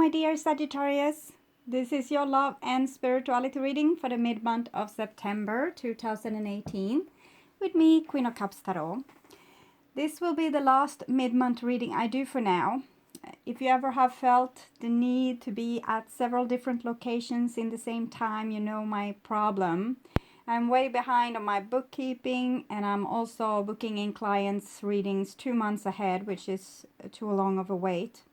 my dear Sagittarius. This is your love and spirituality reading for the mid-month of September 2018 with me, Queen of Cups Tarot. This will be the last mid-month reading I do for now. If you ever have felt the need to be at several different locations in the same time, you know my problem. I'm way behind on my bookkeeping, and I'm also booking in clients' readings 2 months ahead, which is too long of a wait.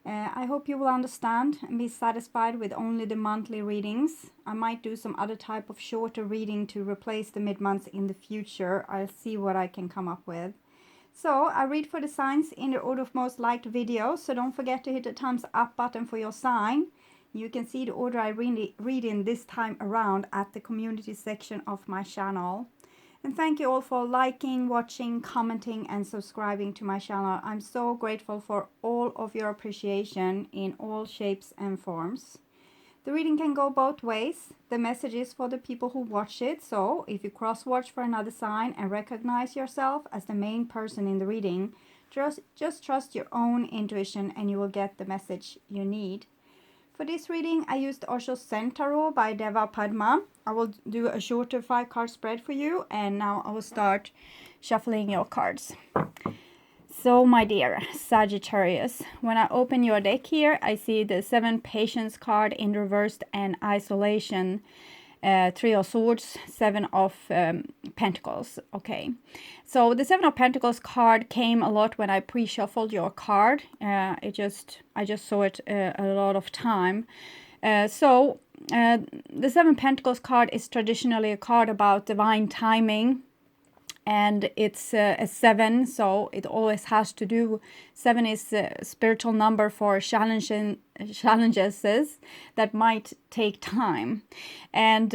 I hope you will understand and be satisfied with only the monthly readings. I might do some other type of shorter reading to replace the mid-months in the future. I'll see what I can come up with. So I read for the signs in the order of most liked videos, so don't forget to hit the thumbs up button for your sign. You can see the order I read in this time around at the community section of my channel. And thank you all for liking, watching, commenting and subscribing to my channel. I'm so grateful for all of your appreciation in all shapes and forms. The reading can go both ways. The message is for the people who watch it. So if you cross-watch for another sign and recognize yourself as the main person in the reading, just trust your own intuition and you will get the message you need. For this reading, I used Osho Zen Tarot by Deva Padma. I will do a shorter 5-card spread for you, and now I will start shuffling your cards. So, my dear Sagittarius, when I open your deck here, I see the 7 Patience card in reversed and isolation. 3 of Swords, 7 of Pentacles. Okay, so the 7 of Pentacles card came a lot when I pre-shuffled your card. I just saw it a lot of time. The 7 Pentacles card is traditionally a card about divine timing. And it's a 7, so it always has to do. 7 is a spiritual number for challenges that might take time. And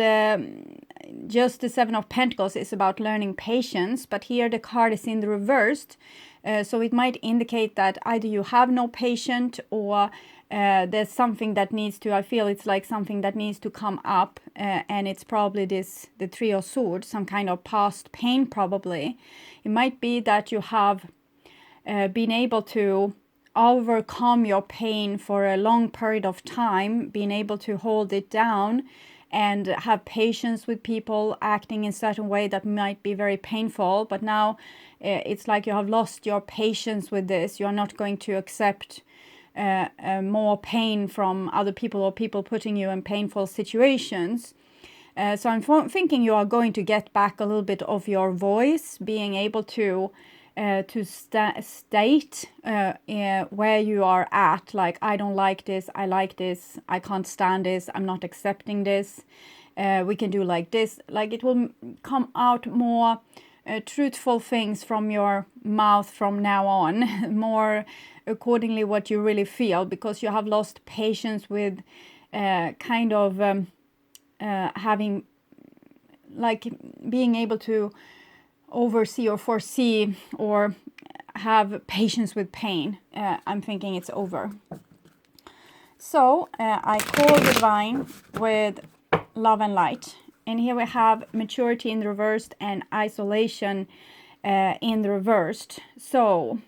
just the 7 of Pentacles is about learning patience, but here the card is in the reversed. So it might indicate that either you have no patience or there's something that needs to, I feel it's like something that needs to come up, and it's probably the 3 of Swords, some kind of past pain probably. It might be that you have been able to overcome your pain for a long period of time, being able to hold it down and have patience with people acting in a certain way that might be very painful. But now it's like you have lost your patience with this. You're not going to accept more pain from other people or people putting you in painful situations. So I'm thinking you are going to get back a little bit of your voice, being able to state where you are at, like I don't like this, I like this, I can't stand this, I'm not accepting this, we can do like this. Like it will come out more truthful things from your mouth from now on, more accordingly what you really feel, because you have lost patience with having, like being able to oversee or foresee or have patience with pain. I'm thinking it's over. So I call the divine with love and light. And here we have maturity in the reversed and isolation in the reversed. So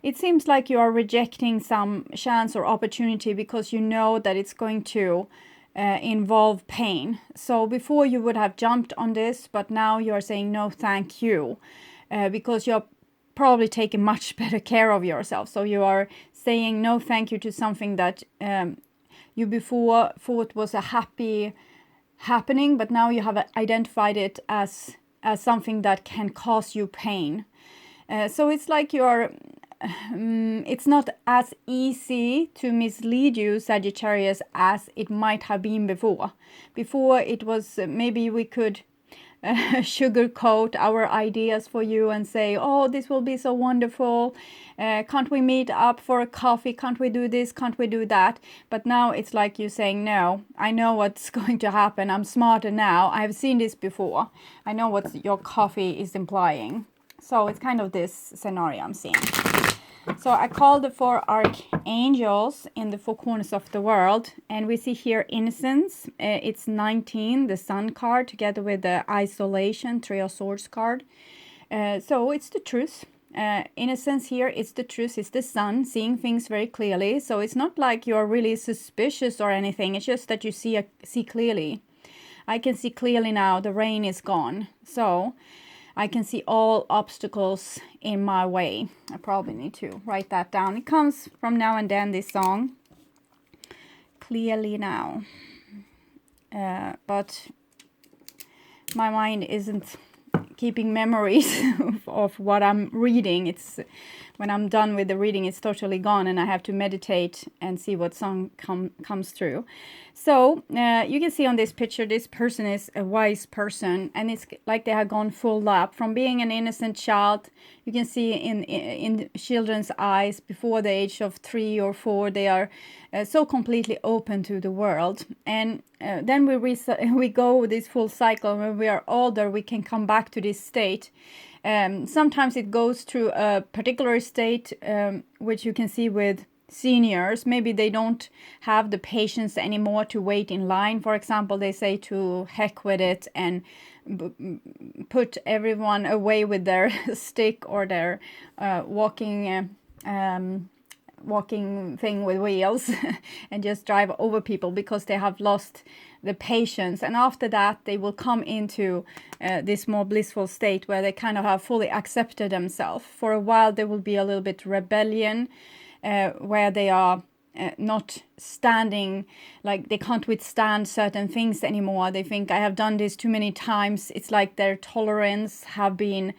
it seems like you are rejecting some chance or opportunity because you know that it's going to involve pain. So before you would have jumped on this, but now you are saying no thank you, because you're probably taking much better care of yourself. So you are saying no thank you to something that you before thought was a happy happening, but now you have identified it as something that can cause you pain. So it's like you're it's not as easy to mislead you, Sagittarius, as it might have been before. Before it was maybe we could sugarcoat our ideas for you and say, oh, this will be so wonderful, can't we meet up for a coffee, can't we do this, can't we do that? But now it's like you saying, no, I know what's going to happen, I'm smarter now, I've seen this before, I know what your coffee is implying. So it's kind of this scenario I'm seeing. So I call the 4 archangels in the 4 corners of the world, and we see here innocence. It's 19, the Sun card, together with the isolation, 3 of Swords card. So it's the truth. Innocence here is the truth, it's the sun, seeing things very clearly. So it's not like you're really suspicious or anything. It's just that you see clearly. I can see clearly now. The rain is gone. So I can see all obstacles in my way. I probably need to write that down. It comes from Now and Then, this song. Clearly now. But my mind isn't keeping memories of what I'm reading. It's when I'm done with the reading, it's totally gone, and I have to meditate and see what song comes through. So you can see on this picture, this person is a wise person, and it's like they have gone full lap from being an innocent child. You can see in children's eyes before the age of 3 or 4, they are so completely open to the world. And then we go this full cycle. When we are older, we can come back to this state. Sometimes it goes through a particular state, which you can see with seniors. Maybe they don't have the patience anymore to wait in line. For example, they say to heck with it and put everyone away with their stick or their walking thing with wheels and just drive over people because they have lost the patience. And after that, they will come into this more blissful state where they kind of have fully accepted themselves. For a while, there will be a little bit rebellion, where they are not standing, like they can't withstand certain things anymore. They think, I have done this too many times. It's like their tolerance have been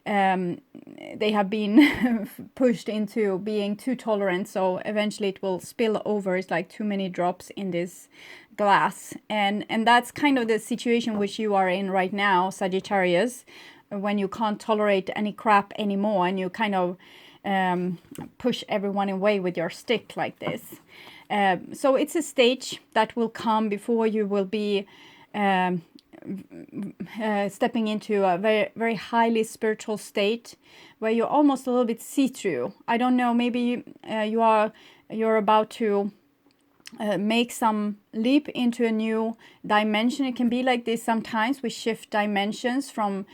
they have been pushed into being too tolerant, so eventually it will spill over. It's like too many drops in this glass, and that's kind of the situation which you are in right now, Sagittarius, when you can't tolerate any crap anymore, and you kind of push everyone away with your stick like this. So it's a stage that will come before you will be stepping into a very, very highly spiritual state where you're almost a little bit see-through. I don't know, maybe you're about to make some leap into a new dimension. It can be like this sometimes. We shift dimensions from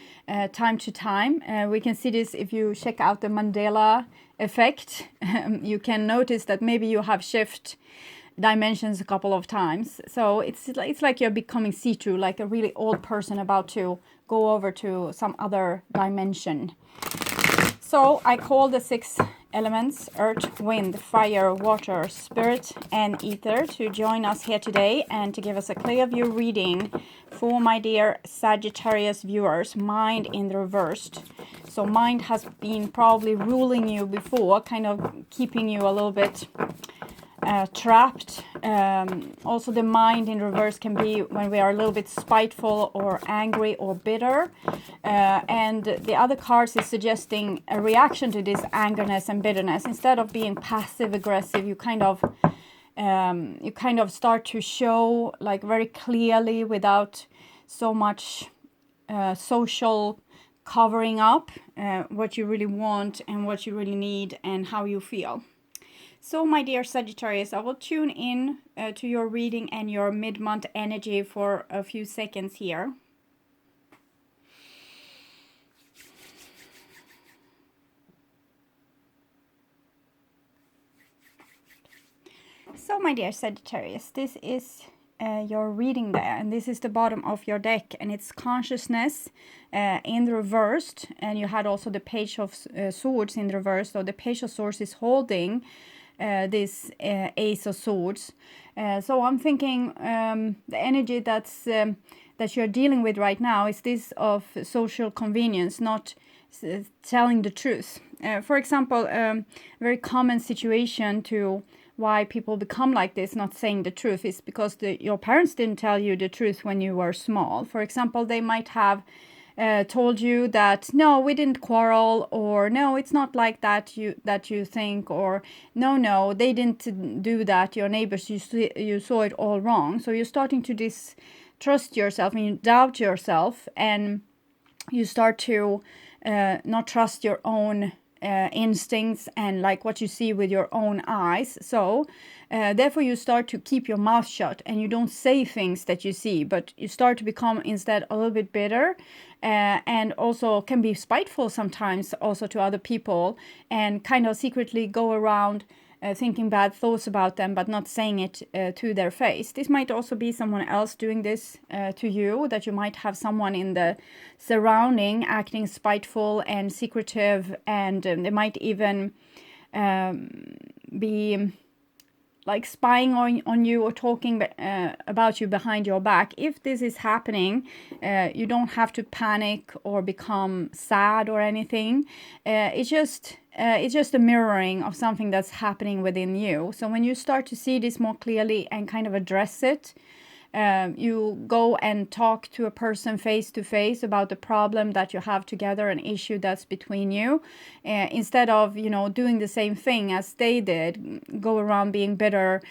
time to time. We can see this if you check out the Mandela effect. You can notice that maybe you have shifted dimensions a couple of times. So it's like you're becoming see-through, like a really old person about to go over to some other dimension. So I call the 6 elements, earth, wind, fire, water, spirit, and ether, to join us here today and to give us a clear view reading for my dear Sagittarius viewers. Mind in the reversed. So mind has been probably ruling you before, kind of keeping you a little bit trapped. Also, the mind in reverse can be when we are a little bit spiteful or angry or bitter. And the other cards is suggesting a reaction to this angerness and bitterness. Instead of being passive aggressive, you kind of start to show, like, very clearly without so much social covering up, what you really want and what you really need and how you feel. So, my dear Sagittarius, I will tune in to your reading and your mid-month energy for a few seconds here. So, my dear Sagittarius, this is your reading there, and this is the bottom of your deck, and it's consciousness in the reversed, and you had also the Page of Swords in the reverse. So the Page of Swords is holding this Ace of Swords. So I'm thinking the energy that you're dealing with right now is this of social convenience, not telling the truth. For example, a very common situation to why people become like this, not saying the truth, is because your parents didn't tell you the truth when you were small. For example, they might have told you that no, we didn't quarrel, or no, it's not like that you think, or no, they didn't do that, your neighbors, you saw it all wrong. So you're starting to distrust yourself, and you doubt yourself, and you start to not trust your own instincts and like what you see with your own eyes. So therefore you start to keep your mouth shut and you don't say things that you see, but you start to become instead a little bit bitter, and also can be spiteful sometimes also to other people, and kind of secretly go around thinking bad thoughts about them, but not saying it to their face. This might also be someone else doing this to you, that you might have someone in the surrounding acting spiteful and secretive, and they might even be like spying on you or talking about you behind your back. If this is happening, you don't have to panic or become sad or anything. It's just a mirroring of something that's happening within you. So when you start to see this more clearly and kind of address it, you go and talk to a person face to face about the problem that you have together, an issue that's between you, instead of, you know, doing the same thing as they did, go around being bitter,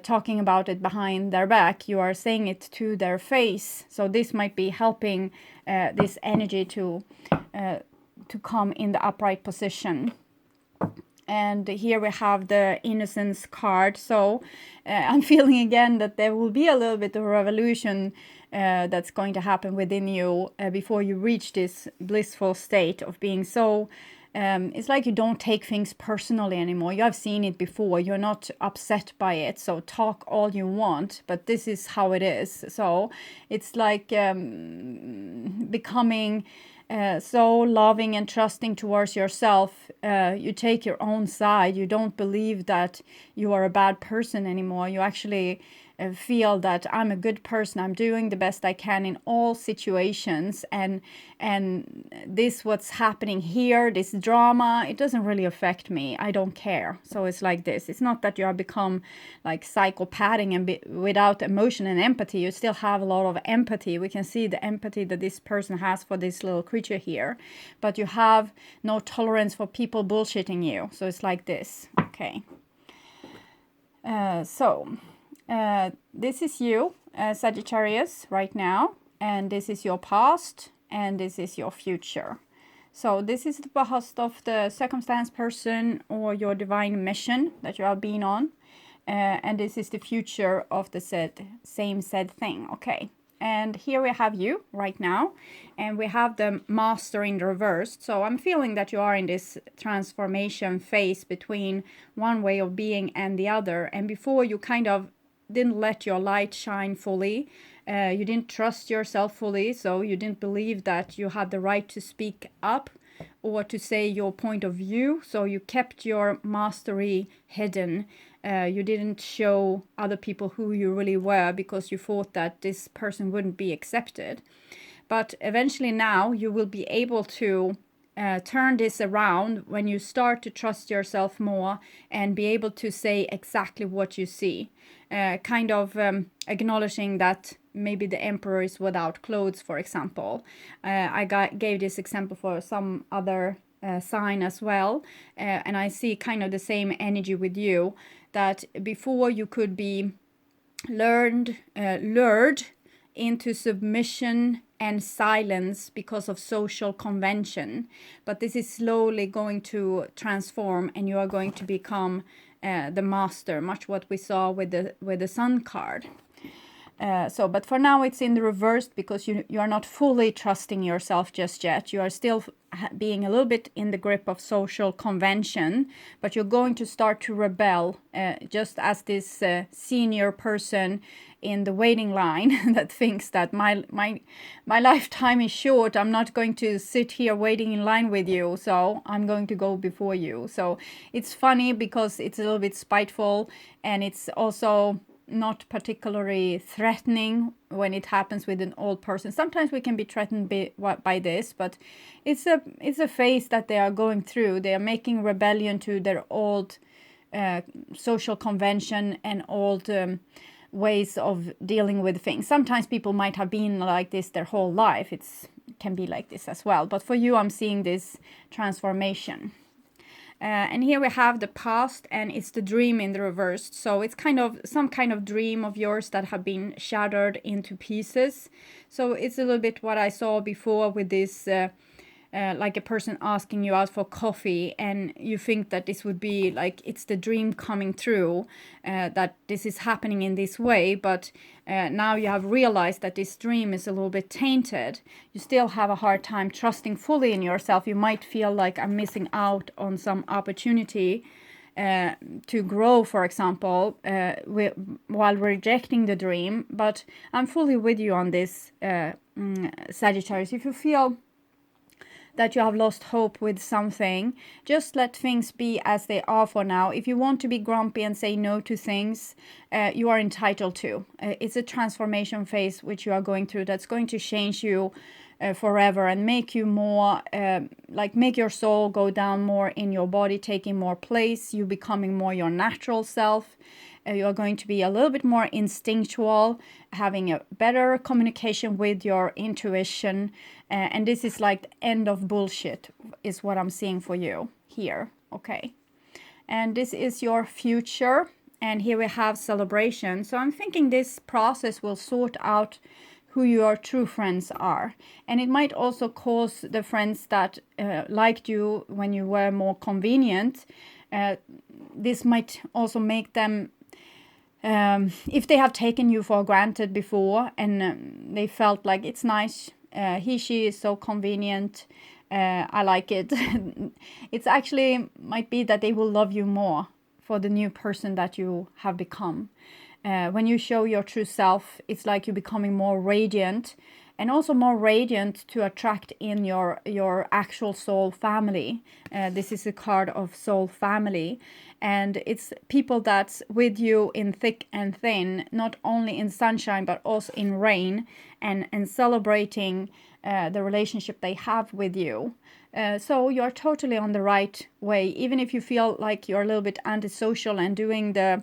talking about it behind their back. You are saying it to their face. So this might be helping this energy to come in the upright position. And here we have the Innocence card. So I'm feeling again that there will be a little bit of a revolution that's going to happen within you before you reach this blissful state of being so... it's like you don't take things personally anymore. You have seen it before. You're not upset by it. So talk all you want, but this is how it is. So it's like becoming... so loving and trusting towards yourself. You take your own side. You don't believe that you are a bad person anymore. You actually feel that I'm a good person. I'm doing the best I can in all situations, and this what's happening here, this drama, it doesn't really affect me. I don't care. So it's like this. It's not that you have become like psychopathic and without emotion and empathy. You still have a lot of empathy. We can see the empathy that this person has for this little creature here, but you have no tolerance for people bullshitting you. So it's like this. Okay. This is you, Sagittarius, right now, and this is your past, and this is your future. So this is the past of the circumstance, person, or your divine mission that you have been on, and this is the future of the same said thing. Okay, and here we have you right now, and we have the Master in reverse. So I'm feeling that you are in this transformation phase between one way of being and the other, and before you kind of didn't let your light shine fully. You didn't trust yourself fully, so you didn't believe that you had the right to speak up or to say your point of view. So you kept your mastery hidden. You didn't show other people who you really were because you thought that this person wouldn't be accepted. But eventually now you will be able to turn this around when you start to trust yourself more and be able to say exactly what you see. Kind of acknowledging that maybe the emperor is without clothes, for example. I gave this example for some other sign as well. And I see kind of the same energy with you, that before you could be lured into submission and silence because of social convention, but this is slowly going to transform and you are going to become the master, much what we saw with the Sun card. But for now it's in the reverse because you are not fully trusting yourself just yet. You are still being a little bit in the grip of social convention, but you're going to start to rebel, just as this senior person in the waiting line that thinks that my lifetime is short. I'm not going to sit here waiting in line with you, so I'm going to go before you. So it's funny because it's a little bit spiteful, and it's also not particularly threatening when it happens with an old person. Sometimes we can be threatened by this, but it's a phase that they are going through. They are making rebellion to their old social convention and old ways of dealing with things. Sometimes people might have been like this their whole life. It can be like this as well. But for you, I'm seeing this transformation. And here we have the past, and it's the dream in the reverse. So it's kind of some kind of dream of yours that have been shattered into pieces. So it's a little bit what I saw before with this like a person asking you out for coffee, and you think that this would be like it's the dream coming true, that this is happening in this way, but now you have realized that this dream is a little bit tainted. You still have a hard time trusting fully in yourself. You might feel like I'm missing out on some opportunity to grow, for example, while rejecting the dream. But I'm fully with you on this, Sagittarius. If you feel that you have lost hope with something, just let things be as they are for now. If you want to be grumpy and say no to things, you are entitled to. It's a transformation phase which you are going through that's going to change you forever and make you more, make your soul go down more in your body, taking more place, you becoming more your natural self. You are going to be a little bit more instinctual, having a better communication with your intuition. And this is like the end of bullshit is what I'm seeing for you here. Okay. And this is your future. And here we have celebration. So I'm thinking this process will sort out who your true friends are. And it might also cause the friends that liked you when you were more convenient. This might also make them, if they have taken you for granted before and they felt like it's nice, she is so convenient, I like it. It's actually might be that they will love you more for the new person that you have become. When you show your true self, it's like you're becoming more radiant, and also more radiant to attract in your actual soul family. This is a card of soul family, and it's people that's with you in thick and thin, not only in sunshine but also in rain, and celebrating the relationship they have with you. So you're totally on the right way, even if you feel like you're a little bit antisocial and doing the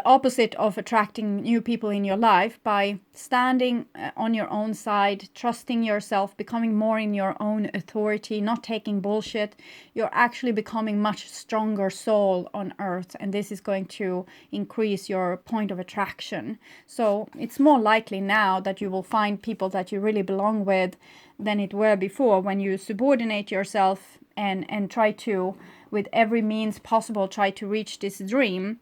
opposite of attracting new people in your life. By standing on your own side, trusting yourself, becoming more in your own authority, not taking bullshit, you're actually becoming much stronger soul on earth, and this is going to increase your point of attraction. So it's more likely now that you will find people that you really belong with than it were before, when you subordinate yourself and try to, with every means possible, try to reach this dream.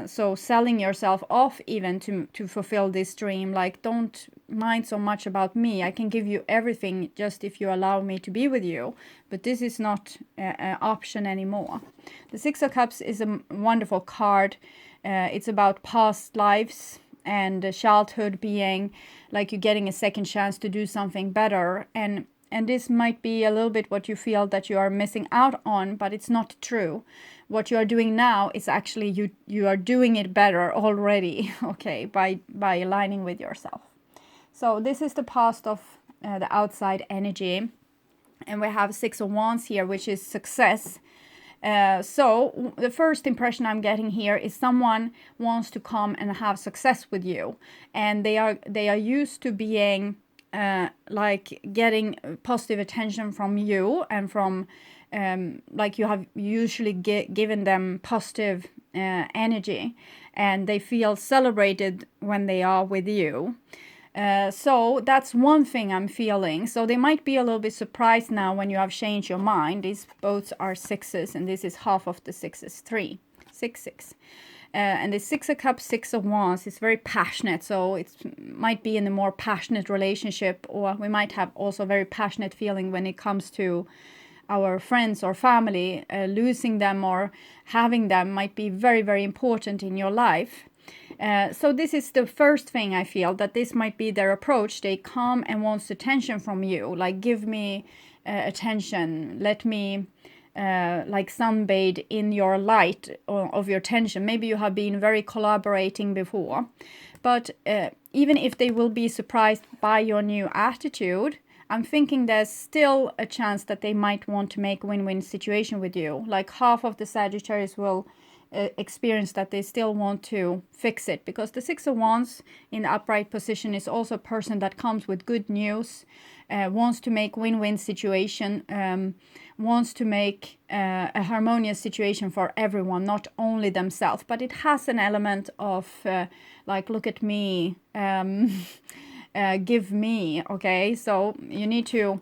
So selling yourself off even to fulfill this dream, like, don't mind so much about me, I can give you everything just if you allow me to be with you. But this is not an option anymore. The Six of Cups is a wonderful card. It's about past lives and childhood being like you're getting a second chance to do something better, and this might be a little bit what you feel that you are missing out on, but it's not true. What you are doing now is actually you are doing it better already, okay, by aligning with yourself. So this is the past of the outside energy, and we have Six of Wands here, which is success. So the first impression I'm getting here is someone wants to come and have success with you, and they are used to being like getting positive attention from you, and from like you have usually given them positive energy, and they feel celebrated when they are with you. So that's one thing I'm feeling. So they might be a little bit surprised now when you have changed your mind. These both are sixes, and this is half of the sixes, 3, 6, 6. And the Six of Cups, Six of Wands is very passionate. So it might be in a more passionate relationship, or we might have also very passionate feeling when it comes to our friends or family. Losing them or having them might be very, very important in your life. So this is the first thing I feel, that this might be their approach. They come and wants attention from you, like, give me attention, let me like sunbathe in your light of your attention. Maybe you have been very collaborating before, but even if they will be surprised by your new attitude, I'm thinking there's still a chance that they might want to make a win-win situation with you. Like, half of the Sagittarius will experience that they still want to fix it, because the Six of Wands in the upright position is also a person that comes with good news, wants to make win-win situation, wants to make a harmonious situation for everyone, not only themselves. But it has an element of like, look at me, give me, okay? So you need to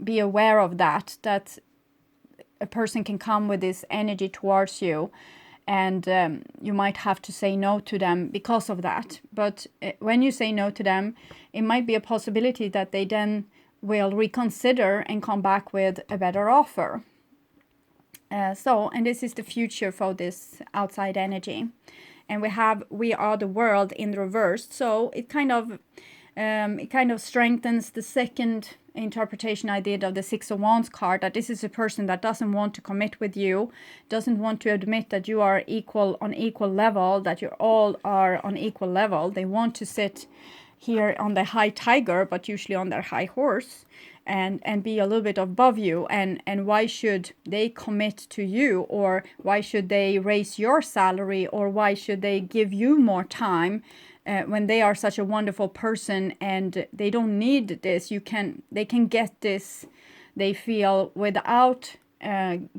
be aware of that a person can come with this energy towards you, and you might have to say no to them because of that. But when you say no to them, it might be a possibility that they then will reconsider and come back with a better offer. And this is the future for this outside energy. And we are the world in the reverse. So it kind of strengthens the second interpretation I did of the Six of Wands card, that this is a person that doesn't want to commit with you, doesn't want to admit that you are on equal level, that you all are on equal level. They want to sit here on the high tiger, but usually on their high horse, and be a little bit above you. And why should they commit to you, or why should they raise your salary, or why should they give you more time when they are such a wonderful person and they don't need this? They can get this, they feel, without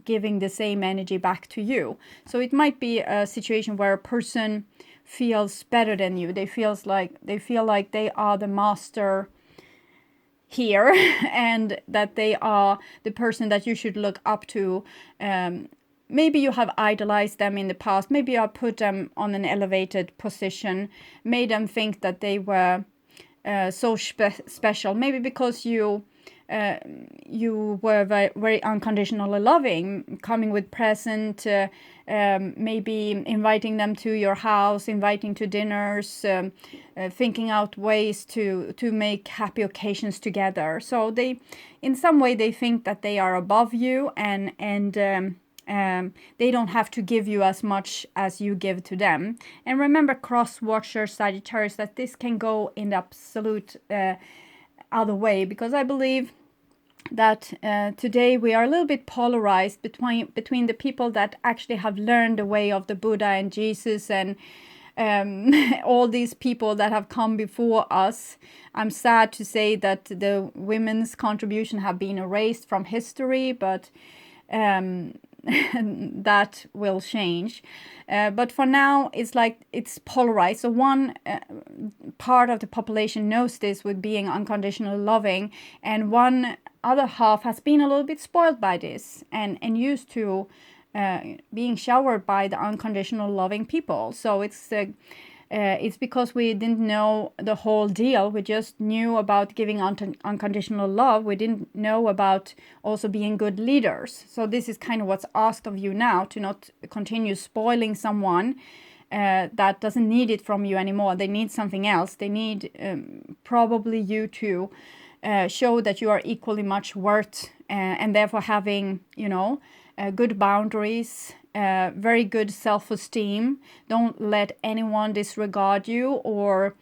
giving the same energy back to you. So it might be a situation where a person feels better than you. They feel like they are the master here, and that they are the person that you should look up to. Maybe you have idolized them in the past. Maybe you have put them on an elevated position, made them think that they were so special. Maybe because you were very, very unconditionally loving, coming with present, maybe inviting them to your house, inviting to dinners, thinking out ways to make happy occasions together. So in some way they think that they are above you, and they don't have to give you as much as you give to them. And remember, cross-watcher Sagittarius, that this can go in the absolute other way, because I believe that today we are a little bit polarized between the people that actually have learned the way of the Buddha and Jesus and all these people that have come before us. I'm sad to say that the women's contribution have been erased from history, but that will change. But for now, it's polarized. So one part of the population knows this with being unconditionally loving, and one other half has been a little bit spoiled by this and used to being showered by the unconditional loving people. So it's because we didn't know the whole deal. We just knew about giving unconditional love. We didn't know about also being good leaders. So this is kind of what's asked of you now, to not continue spoiling someone that doesn't need it from you anymore. They need something else. They need probably you to show that you are equally much worth, and therefore having, good boundaries, very good self-esteem. Don't let anyone disregard you or,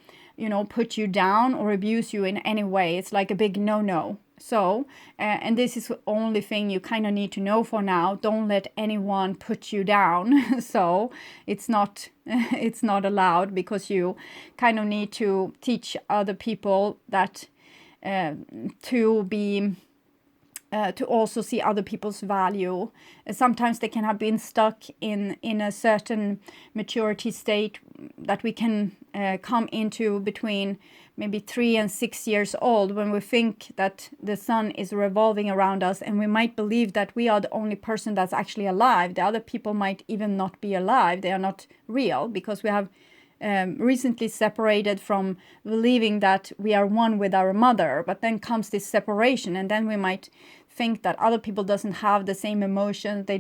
put you down or abuse you in any way. It's like a big no-no. So, and this is the only thing you kind of need to know for now. Don't let anyone put you down. So it's not allowed, because you kind of need to teach other people that to also see other people's value. Sometimes they can have been stuck in a certain maturity state that we can come into between maybe 3 and 6 years old, when we think that the sun is revolving around us, and we might believe that we are the only person that's actually alive. The other people might even not be alive. They are not real, because we have recently separated from believing that we are one with our mother. But then comes this separation, and then we might think that other people doesn't have the same emotions. They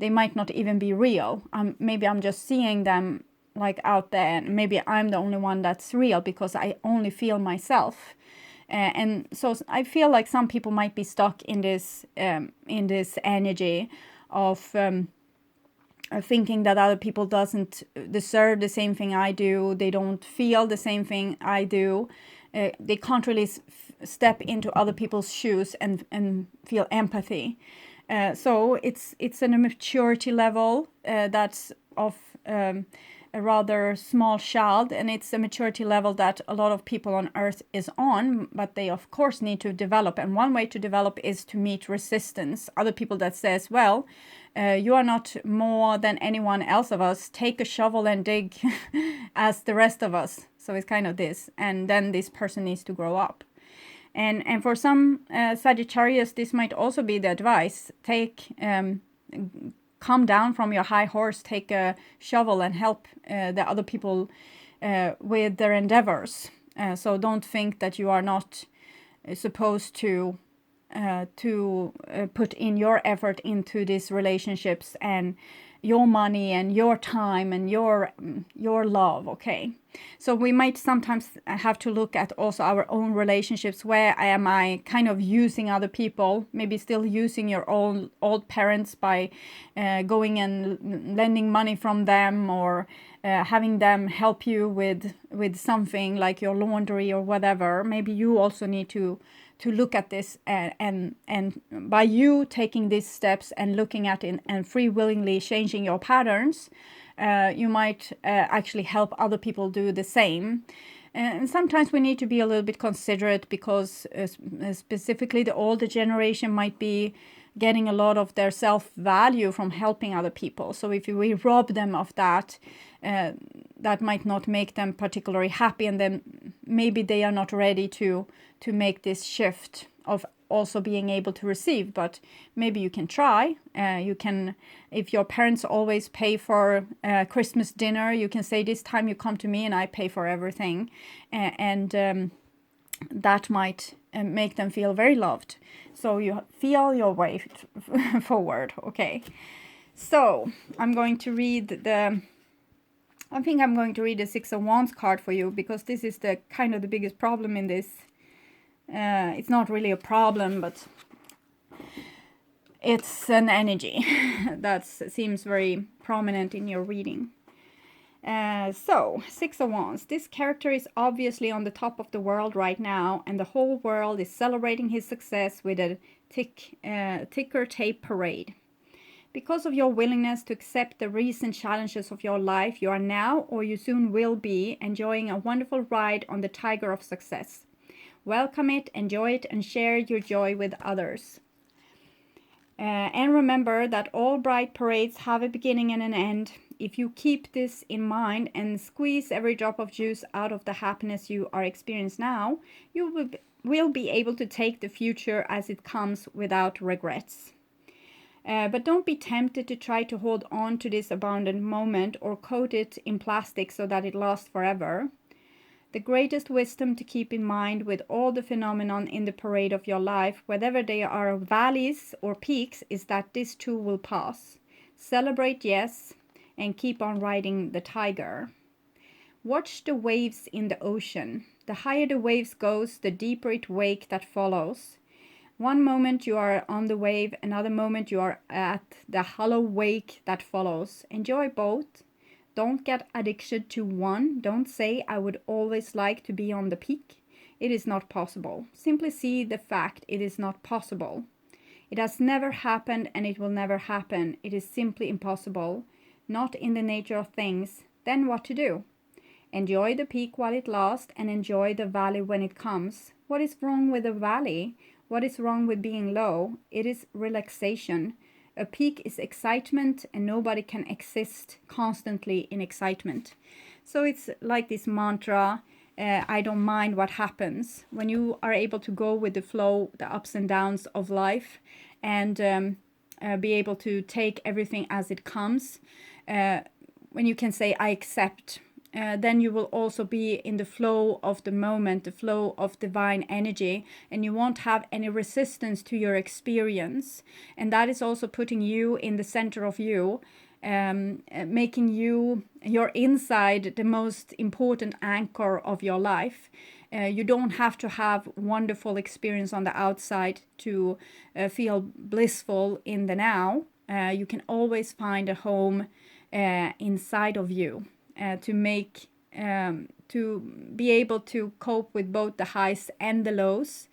might not even be real. Maybe I'm just seeing them like out there, and maybe I'm the only one that's real because I only feel myself. And so I feel like some people might be stuck in this energy of thinking that other people doesn't deserve the same thing I do. They don't feel the same thing I do. They can't really step into other people's shoes and feel empathy. So it's an maturity level that's of a rather small child, and it's a maturity level that a lot of people on earth is on, but they of course need to develop. And one way to develop is to meet resistance. Other people that says, well, you are not more than anyone else of us. Take a shovel and dig as the rest of us. So it's kind of this. And then this person needs to grow up. And for some Sagittarius, this might also be the advice. Come down from your high horse, take a shovel and help the other people with their endeavors. So don't think that you are not supposed to put in your effort into these relationships and your money and your time and your love. Okay, so we might sometimes have to look at also our own relationships. Where am I kind of using other people, maybe still using your own old parents by going and lending money from them, or having them help you with something like your laundry or whatever. Maybe you also need to look at this, and by you taking these steps and looking at it and free willingly changing your patterns, you might actually help other people do the same. And sometimes we need to be a little bit considerate, because specifically the older generation might be getting a lot of their self-value from helping other people. So if we rob them of that, that might not make them particularly happy, and then maybe they are not ready to make this shift of also being able to receive. But maybe you can try. You can, if your parents always pay for Christmas dinner, you can say, this time you come to me and I pay for everything, and that might make them feel very loved. So you feel your way forward. Okay, so I'm going to read I think I'm going to read the Six of Wands card for you, because this is the kind of the biggest problem in this. It's not really a problem, but it's an energy that seems very prominent in your reading. So, Six of Wands. This character is obviously on the top of the world right now, and the whole world is celebrating his success with a ticker tape parade. Because of your willingness to accept the recent challenges of your life, you are now, or you soon will be, enjoying a wonderful ride on the tiger of success. Welcome it, enjoy it, and share your joy with others. And remember that all bright parades have a beginning and an end. If you keep this in mind and squeeze every drop of juice out of the happiness you are experiencing now, you will be able to take the future as it comes without regrets. But don't be tempted to try to hold on to this abundant moment or coat it in plastic so that it lasts forever. The greatest wisdom to keep in mind with all the phenomenon in the parade of your life, whether they are valleys or peaks, is that this too will pass. Celebrate, yes, and keep on riding the tiger. Watch the waves in the ocean. The higher the waves goes, the deeper it wake that follows. One moment you are on the wave, another moment you are at the hollow wake that follows. Enjoy both. Don't get addicted to one. Don't say, I would always like to be on the peak. It is not possible. Simply see the fact it is not possible. It has never happened and it will never happen. It is simply impossible. Not in the nature of things. Then what to do? Enjoy the peak while it lasts and enjoy the valley when it comes. What is wrong with the valley? What is wrong with being low? It is relaxation. A peak is excitement, and nobody can exist constantly in excitement. So it's like this mantra, I don't mind what happens. When you are able to go with the flow, the ups and downs of life, and be able to take everything as it comes, when you can say, I accept, then you will also be in the flow of the moment, the flow of divine energy, and you won't have any resistance to your experience. And that is also putting you in the center of you, making you, your inside, the most important anchor of your life. You don't have to have wonderful experience on the outside to feel blissful in the now. You can always find a home inside of you. To be able to cope with both the highs and the lows,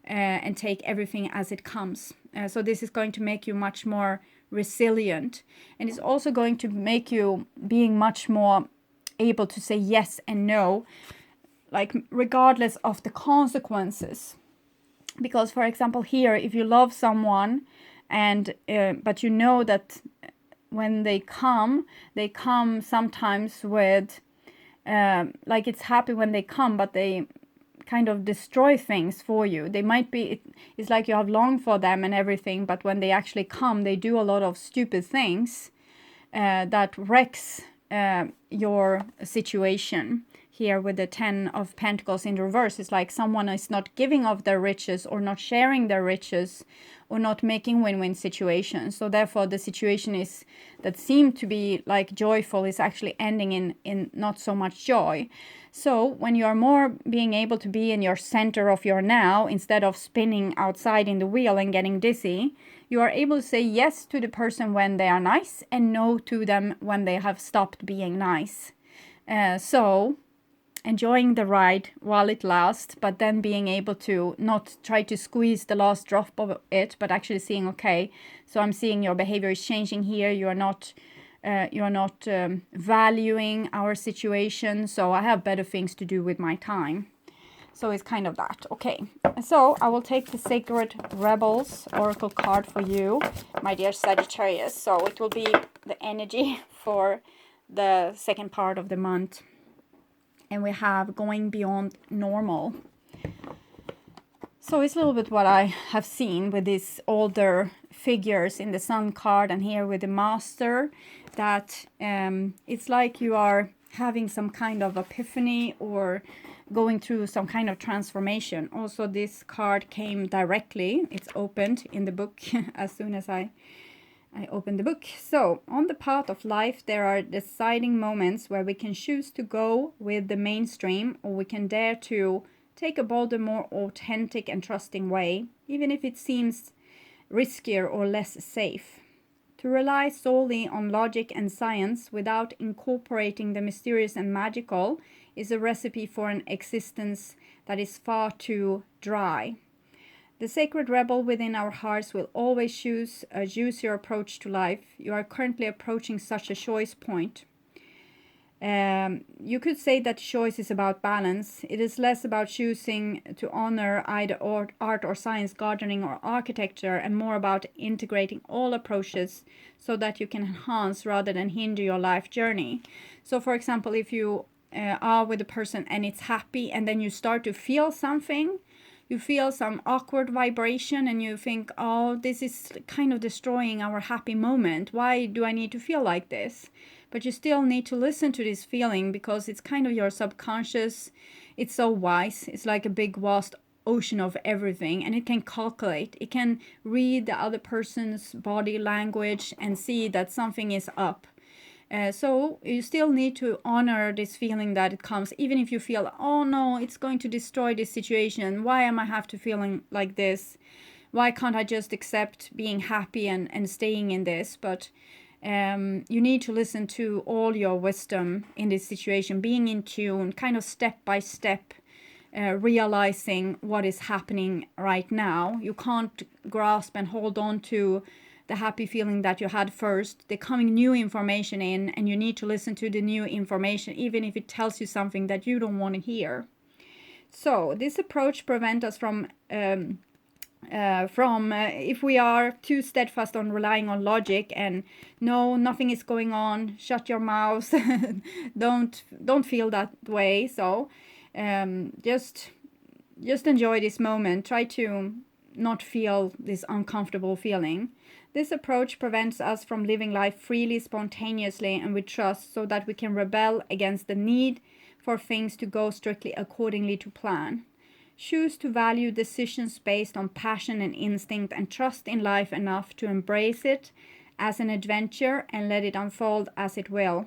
and take everything as it comes. So this is going to make you much more resilient, and it's also going to make you being much more able to say yes and no, like regardless of the consequences. Because, for example, here, if you love someone and but you know that when they come sometimes with like it's happy when they come, but they kind of destroy things for you. They might be, it's like you have longed for them and everything, but when they actually come, they do a lot of stupid things that wrecks your situation. Here with the 10 of Pentacles in reverse, it's like someone is not giving of their riches or not sharing their riches or not making win-win situations. So therefore the situation is that seemed to be like joyful is actually ending in not so much joy. So when you are more being able to be in your center of your now instead of spinning outside in the wheel and getting dizzy, you are able to say yes to the person when they are nice and no to them when they have stopped being nice. So enjoying the ride while it lasts, but then being able to not try to squeeze the last drop of it, but actually seeing, okay, so I'm seeing your behavior is changing here. You are not valuing our situation, so I have better things to do with my time. So it's kind of that. Okay, so I will take the Sacred Rebels Oracle card for you, my dear Sagittarius. So it will be the energy for the second part of the month. And we have going beyond normal. So it's a little bit what I have seen with these older figures in the Sun card and here with the Master, that it's like you are having some kind of epiphany or going through some kind of transformation. Also, this card came directly. It's opened in the book as soon as I open the book. So, on the path of life, there are deciding moments where we can choose to go with the mainstream, or we can dare to take a bolder, more authentic and trusting way, even if it seems riskier or less safe. To rely solely on logic and science without incorporating the mysterious and magical is a recipe for an existence that is far too dry. The sacred rebel within our hearts will always choose a juicier approach to life. You are currently approaching such a choice point. You could say that choice is about balance. It is less about choosing to honor either art or science, gardening or architecture, and more about integrating all approaches so that you can enhance rather than hinder your life journey. So, for example, if you are with a person and it's happy, and then you start to feel something, you feel some awkward vibration and you think, oh, this is kind of destroying our happy moment. Why do I need to feel like this? But you still need to listen to this feeling because it's kind of your subconscious. It's so wise. It's like a big vast ocean of everything, and it can calculate. It can read the other person's body language and see that something is up. So you still need to honor this feeling that it comes, even if you feel, oh no, it's going to destroy this situation. Why am I have to feeling like this? Why can't I just accept being happy and staying in this? But you need to listen to all your wisdom in this situation, being in tune, kind of step by step, realizing what is happening right now. You can't grasp and hold on to the happy feeling that you had first. There's coming new information in, and you need to listen to the new information, even if it tells you something that you don't want to hear. So this approach prevents us from if we are too steadfast on relying on logic and no, nothing is going on, shut your mouth, don't feel that way. So just enjoy this moment. Try to not feel this uncomfortable feeling. This approach prevents us from living life freely, spontaneously, and with trust, so that we can rebel against the need for things to go strictly accordingly to plan. Choose to value decisions based on passion and instinct, and trust in life enough to embrace it as an adventure and let it unfold as it will.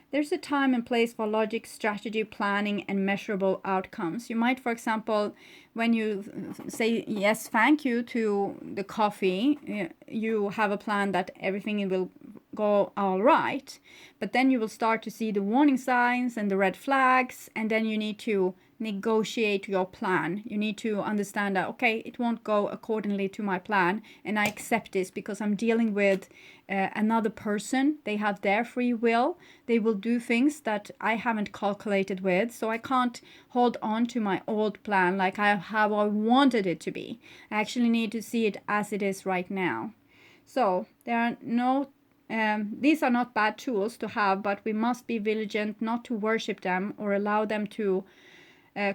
There's a time and place for logic, strategy, planning, and measurable outcomes. You might, for example, when you say yes, thank you to the coffee, you have a plan that everything will go all right. But then you will start to see the warning signs and the red flags, and then you need to negotiate your plan. You need to understand that, okay, it won't go accordingly to my plan, and I accept this because I'm dealing with another person. They have their free will. They will do things that I haven't calculated with, so I can't hold on to my old plan like how I wanted it to be. I actually need to see it as it is right now. So there are no these are not bad tools to have, but we must be vigilant not to worship them or allow them to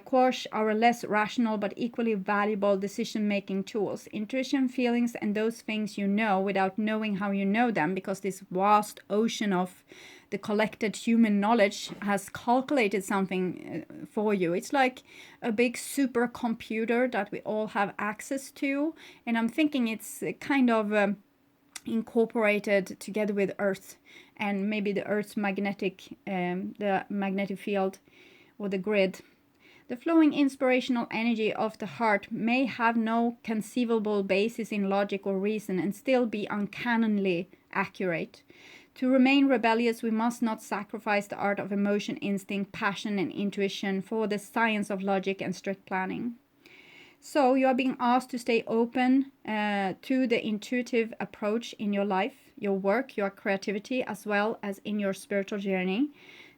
quash our less rational but equally valuable decision-making tools. Intuition, feelings, and those things you know without knowing how you know them, because this vast ocean of the collected human knowledge has calculated something for you. It's like a big supercomputer that we all have access to, and I'm thinking it's kind of incorporated together with Earth, and maybe the Earth's the magnetic field or the grid. The flowing inspirational energy of the heart may have no conceivable basis in logic or reason and still be uncannily accurate. To remain rebellious, we must not sacrifice the art of emotion, instinct, passion, and intuition for the science of logic and strict planning. So you are being asked to stay open to the intuitive approach in your life, your work, your creativity, as well as in your spiritual journey.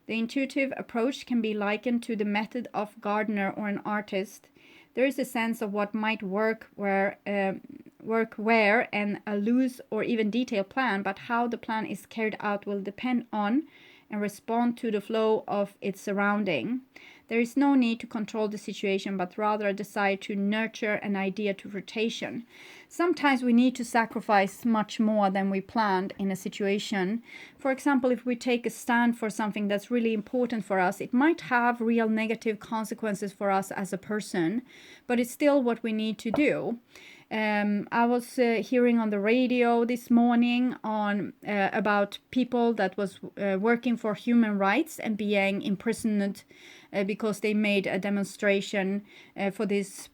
The intuitive approach can be likened to the method of a gardener or an artist. There is a sense of what might work where and a loose or even detailed plan, but how the plan is carried out will depend on and respond to the flow of its surrounding. There is no need to control the situation, but rather a desire to nurture an idea to fruition. Sometimes we need to sacrifice much more than we planned in a situation. For example, if we take a stand for something that's really important for us, it might have real negative consequences for us as a person, but it's still what we need to do. I was hearing on the radio this morning on about people that was working for human rights and being imprisoned because they made a demonstration for these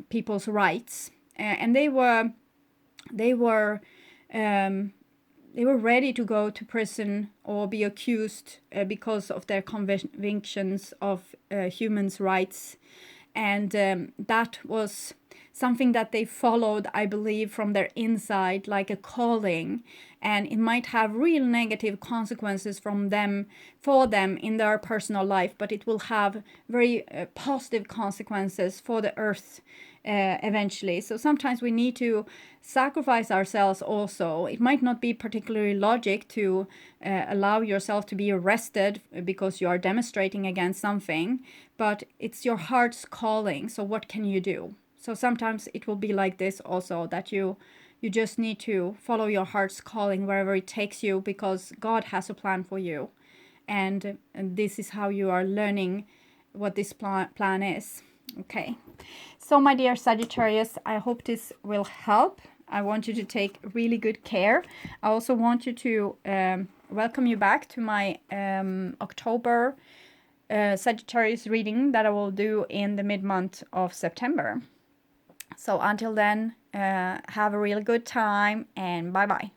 people's rights, and they were ready to go to prison or be accused because of their convictions of humans' rights, and that was something that they followed, I believe, from their inside, like a calling, and it might have real negative consequences for them in their personal life, but it will have very positive consequences for the earth eventually. So sometimes we need to sacrifice ourselves also. It might not be particularly logic to allow yourself to be arrested because you are demonstrating against something, but it's your heart's calling. So what can you do? So sometimes it will be like this also, that you just need to follow your heart's calling wherever it takes you, because God has a plan for you. And this is how you are learning what this plan is. Okay. So my dear Sagittarius, I hope this will help. I want you to take really good care. I also want you to welcome you back to my October Sagittarius reading that I will do in the mid-month of September. So until then, have a really good time, and bye-bye.